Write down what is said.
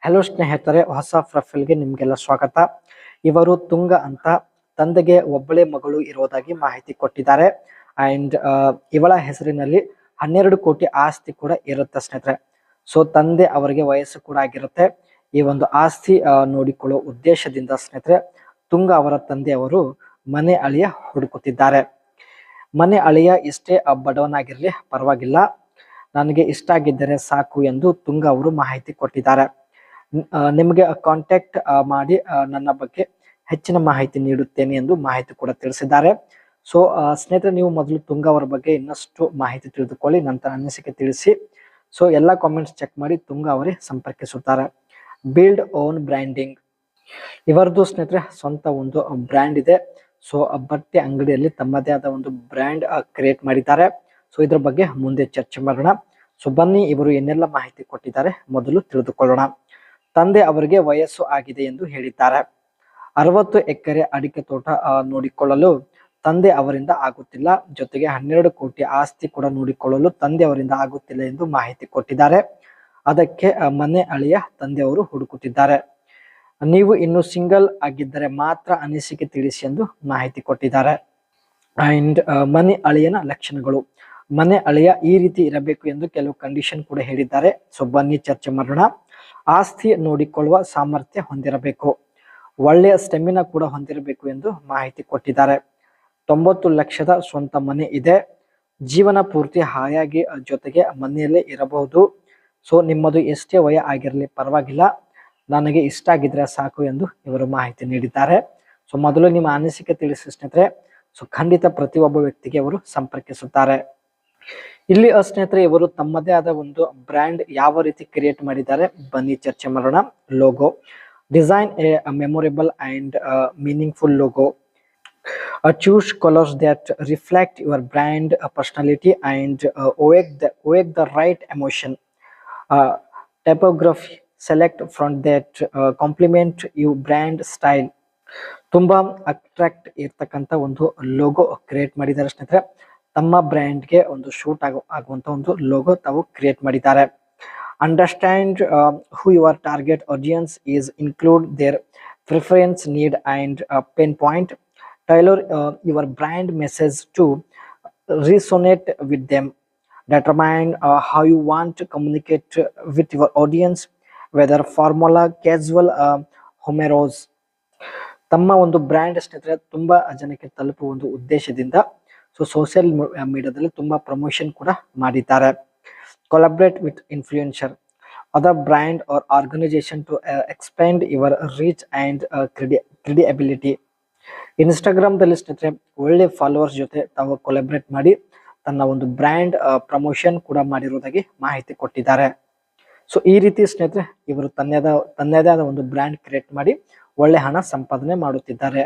Hello ಸ್ನೇಹಿತರೆ, ಹೊಸ ಪ್ರೊಫೈಲ್ಗೆ ನಿಮಗೆಲ್ಲ ಸ್ವಾಗತ. ಇವರು ತುಂಗ ಅಂತ ತಂದೆಗೆ ಒಬ್ಬಳೇ ಮಗಳು ಇರೋದಾಗಿ ಮಾಹಿತಿ ಕೊಟ್ಟಿದ್ದಾರೆ. ಅಂಡ್ ಇವಳ ಹೆಸರಿನಲ್ಲಿ 12 ಕೋಟಿ ಆಸ್ತಿ ಕೂಡ ಇರುತ್ತೆ ಸ್ನೇಹಿತರೆ. ಸೊ ತಂದೆ ಅವರಿಗೆ ವಯಸ್ಸು ಕೂಡ ಆಗಿರುತ್ತೆ. ಈ ಒಂದು ಆಸ್ತಿ ನೋಡಿಕೊಳ್ಳುವ ಉದ್ದೇಶದಿಂದ ಸ್ನೇಹಿತರೆ ತುಂಗ ಅವರ ತಂದೆಯವರು ಮನೆ ಅಳಿಯ ಹುಡುಕುತ್ತಿದ್ದಾರೆ. ಮನೆ ಅಳಿಯ ಎಷ್ಟೇ ಬಡವನಾಗಿರ್ಲಿ ಪರವಾಗಿಲ್ಲ, ನನಗೆ ಇಷ್ಟ ಆಗಿದ್ದರೆ ಸಾಕು ಎಂದು ತುಂಗ ಅವರು ಮಾಹಿತಿ ಕೊಟ್ಟಿದ್ದಾರೆ. ನಿಮಗೆ ಕಾಂಟ್ಯಾಕ್ಟ್ ಮಾಡಿ ನನ್ನ ಬಗ್ಗೆ ಹೆಚ್ಚಿನ ಮಾಹಿತಿ ನೀಡುತ್ತೇನೆ ಎಂದು ಮಾಹಿತಿ ಕೂಡ ತಿಳಿಸಿದ್ದಾರೆ. ಸೊ ಸ್ನೇಹಿತರೆ, ನೀವು ಮೊದಲು ತುಂಗ ಅವರ ಬಗ್ಗೆ ಇನ್ನಷ್ಟು ಮಾಹಿತಿ ತಿಳಿದುಕೊಳ್ಳಿ, ನಂತರ ಅನಿಸಿಕೆ ತಿಳಿಸಿ. ಸೊ ಎಲ್ಲ ಕಾಮೆಂಟ್ಸ್ ಚೆಕ್ ಮಾಡಿ ತುಂಗ ಅವರೇ ಸಂಪರ್ಕಿಸುತ್ತಾರೆ. ಬಿಲ್ಡ್ ಓನ್ ಬ್ರ್ಯಾಂಡಿಂಗ್, ಇವರದು ಸ್ನೇಹಿತರೆ ಸ್ವಂತ ಒಂದು ಬ್ರ್ಯಾಂಡ್ ಇದೆ. ಸೊ ಬಟ್ಟೆ ಅಂಗಡಿಯಲ್ಲಿ ತಮ್ಮದೇ ಆದ ಒಂದು ಬ್ರ್ಯಾಂಡ್ ಕ್ರಿಯೇಟ್ ಮಾಡಿದ್ದಾರೆ. ಸೊ ಇದ್ರ ಬಗ್ಗೆ ಮುಂದೆ ಚರ್ಚೆ ಮಾಡೋಣ. ಸೊ ಬನ್ನಿ, ಇವರು ಏನೆಲ್ಲ ಮಾಹಿತಿ ಕೊಟ್ಟಿದ್ದಾರೆ ಮೊದಲು ತಿಳಿದುಕೊಳ್ಳೋಣ. ತಂದೆ ಅವರಿಗೆ ವಯಸ್ಸು ಆಗಿದೆ ಎಂದು ಹೇಳಿದ್ದಾರೆ. 60 ಎಕರೆ ಅಡಿಕೆ ತೋಟ ನೋಡಿಕೊಳ್ಳಲು ತಂದೆ ಅವರಿಂದ ಆಗುತ್ತಿಲ್ಲ, ಜೊತೆಗೆ 12 ಕೋಟಿ ಆಸ್ತಿ ಕೂಡ ನೋಡಿಕೊಳ್ಳಲು ತಂದೆ ಅವರಿಂದ ಆಗುತ್ತಿಲ್ಲ ಎಂದು ಮಾಹಿತಿ ಕೊಟ್ಟಿದ್ದಾರೆ. ಅದಕ್ಕೆ ಮನೆ ಅಳಿಯ ತಂದೆಯವರು ಹುಡುಕುತ್ತಿದ್ದಾರೆ. ನೀವು ಇನ್ನು ಸಿಂಗಲ್ ಆಗಿದ್ದರೆ ಮಾತ್ರ ಅನಿಸಿಕೆ ತಿಳಿಸಿ ಎಂದು ಮಾಹಿತಿ ಕೊಟ್ಟಿದ್ದಾರೆ. ಅಂಡ್ ಮನೆ ಅಳಿಯನ ಲಕ್ಷಣಗಳು, ಮನೆ ಅಳಿಯ ಈ ರೀತಿ ಇರಬೇಕು ಎಂದು ಕೆಲವು ಕಂಡೀಷನ್ ಕೂಡ ಹೇಳಿದ್ದಾರೆ. ಸೊ ಬನ್ನಿ ಚರ್ಚೆ ಮಾಡೋಣ. ಆಸ್ತಿ ನೋಡಿಕೊಳ್ಳುವ ಸಾಮರ್ಥ್ಯ ಹೊಂದಿರಬೇಕು, ಒಳ್ಳೆಯ ಸ್ಟೆಮಿನಾ ಕೂಡ ಹೊಂದಿರಬೇಕು ಎಂದು ಮಾಹಿತಿ ಕೊಟ್ಟಿದ್ದಾರೆ. 90 ಲಕ್ಷದ ಸ್ವಂತ ಮನೆ ಇದೆ, ಜೀವನ ಪೂರ್ತಿ ಹಾಯಾಗಿ ಜೊತೆಗೆ ಮನೆಯಲ್ಲೇ ಇರಬಹುದು. ಸೊ ನಿಮ್ಮದು ಎಷ್ಟೇ ವಯ ಆಗಿರಲಿ ಪರವಾಗಿಲ್ಲ, ನನಗೆ ಇಷ್ಟ ಆಗಿದ್ರೆ ಸಾಕು ಎಂದು ಇವರು ಮಾಹಿತಿ ನೀಡಿದ್ದಾರೆ. ಸೊ ಮೊದಲು ನಿಮ್ಮ ಅನಿಸಿಕೆ ತಿಳಿಸಿ ಸ್ನೇಹಿತರೆ. ಸೊ ಖಂಡಿತ ಪ್ರತಿಯೊಬ್ಬ ವ್ಯಕ್ತಿಗೆ ಅವರು ಸಂಪರ್ಕಿಸುತ್ತಾರೆ. ಇಲ್ಲಿ ಸ್ನೇಹಿತರೆ ಇವರು ತಮ್ಮದೇ ಆದ ಒಂದು ಬ್ರ್ಯಾಂಡ್ ಯಾವ ರೀತಿ ಕ್ರಿಯೇಟ್ ಮಾಡಿದ್ದಾರೆ ಬನ್ನಿ ಚರ್ಚೆ ಮಾಡೋಣ. Logo design A memorable and meaningful logo. Choose colors that reflect your brand personality and awake the right emotion. Typography, select font that complement your brand style. ತುಂಬಾ ಅಟ್ರಾಕ್ಟ್ ಇರ್ತಕ್ಕಂಥ ಒಂದು ಲೋಗೋ ಕ್ರಿಯೇಟ್ ಮಾಡಿದ್ದಾರೆ ಸ್ನೇಹಿತರೆ. ತಮ್ಮ ಬ್ರ್ಯಾಂಡ್ಗೆ ಒಂದು ಶೂಟ್ ಆಗುವಂತ ಒಂದು logo ತಾವು ಕ್ರಿಯೇಟ್ ಮಾಡಿದ್ದಾರೆ. Understand who your target audience is, include their preference, need and pain point. Tailor your brand message to resonate with them. Determine how you want to communicate with your audience, whether formula, casual, humorous. ತಮ್ಮ ಒಂದು brand ಸ್ನೇಹಿತರೆ ತುಂಬಾ ಜನಕ್ಕೆ ತಲುಪುವ ಒಂದು ಉದ್ದೇಶದಿಂದ so social ಮೀಡಿಯಾದಲ್ಲಿ ತುಂಬಾ ಪ್ರಮೋಷನ್ ಕೂಡ ಮಾಡಿದ್ದಾರೆ. Collaborate with influencer, other brand or organization to expand your reach and credibility. ಇನ್ಸ್ಟಾಗ್ರಾಮ್ದಲ್ಲಿ ಸ್ನೇಹಿತರೆ ಒಳ್ಳೆ ಫಾಲೋವರ್ಸ್ ಜೊತೆ ತಾವು ಕೊಲಾಬ್ರೇಟ್ ಮಾಡಿ ತನ್ನ ಒಂದು ಬ್ರ್ಯಾಂಡ್ ಪ್ರಮೋಷನ್ ಕೂಡ ಮಾಡಿರುವುದಾಗಿ ಮಾಹಿತಿ ಕೊಟ್ಟಿದ್ದಾರೆ. ಸೊ ಈ ರೀತಿ ಸ್ನೇಹಿತರೆ ಇವರು ತನ್ನದೇ ಆದ ಒಂದು ಬ್ರ್ಯಾಂಡ್ ಕ್ರಿಯೇಟ್ ಮಾಡಿ ಒಳ್ಳೆ ಹಣ ಸಂಪಾದನೆ ಮಾಡುತ್ತಿದ್ದಾರೆ.